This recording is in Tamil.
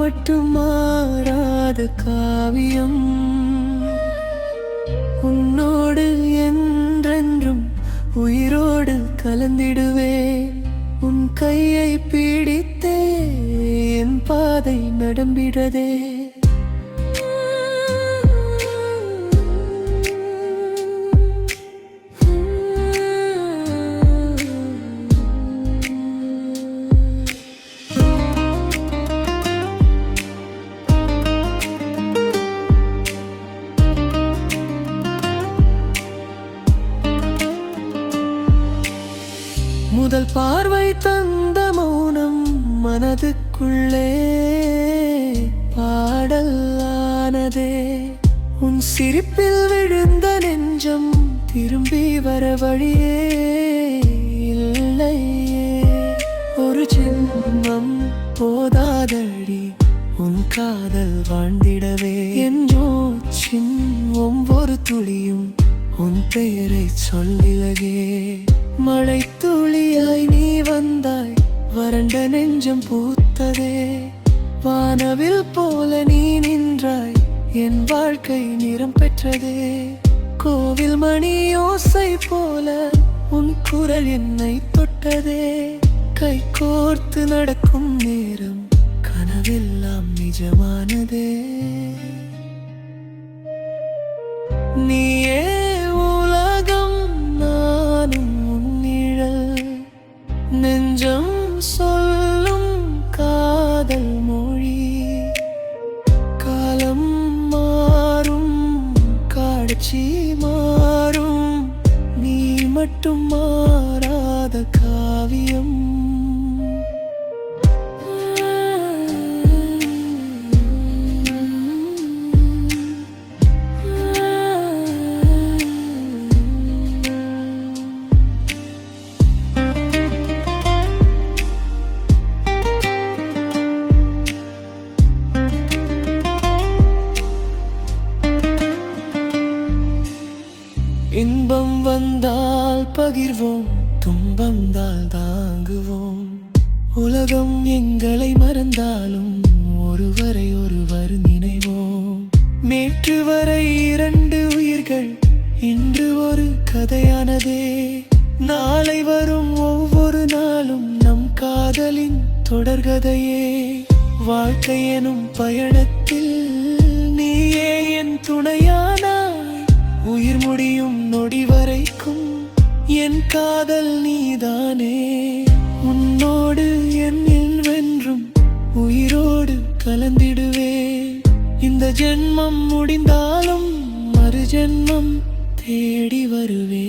மட்டும் மாறாத காவியம். உன்னோடு என்றென்றும் உயிரோடு கலந்திடுவேன். உன் கையை பிடித்தே என் பாதை நடம்பிடதே. முதல் பார்வை தந்த மௌனம் மனதுக்குள்ளே பாடலானதே. உன் சிரிப்பில் விழுந்த நெஞ்சம் திரும்பி வர வழியே இல்லையே. ஒரு ஜென்மம் போதாதடி உன் காதல் வாழ்ந்திடவே. என் மூச்சின் ஒவ்வொரு துளியும் உன் பெயரை சொல்லிலகே. மழை துளியாய் நீ வந்தாய், வறண்ட நெஞ்சம் பூத்ததே. வானவில் போல நீ நின்றாய், என் வாழ்க்கை நிறம் பெற்றதே. கோவில் மணி ஓசை போல உன் குரல் என்னை தொட்டதே. கை கோர்த்து நடக்கும் நேரம் கனவெல்லாம் நிஜமானதே. நீயே உலகம், நானும் நெஞ்சம் சொல்லும் காதல் மொழி. காலம் மாறும், காட்சி மாறும், நீ மட்டும் மாறாத காவியம். இன்பம் வந்தால் பகிர்வோம், துன்பம் வந்தால் தாங்குவோம். உலகம் எங்களை மறந்தாலும் ஒருவரை ஒருவர் நினைவோம். நேற்று வரை இரண்டு உயிர்கள், இன்று ஒரு கதையானதே. நாளை வரும் ஒவ்வொரு நாளும் நம் காதலின் தொடர்கதையே. வாழ்க்கை எனும் பயணத்தில் நீயே என் துணையானாய். உயிர் முடியும் நொடி வரைக்கும் என் காதல் நீதானே. உன்னோடு என்னில் வென்றும் உயிரோடு கலந்திடுவே. இந்த ஜென்மம் முடிந்தாலும் மறு ஜென்மம் தேடி வருவே.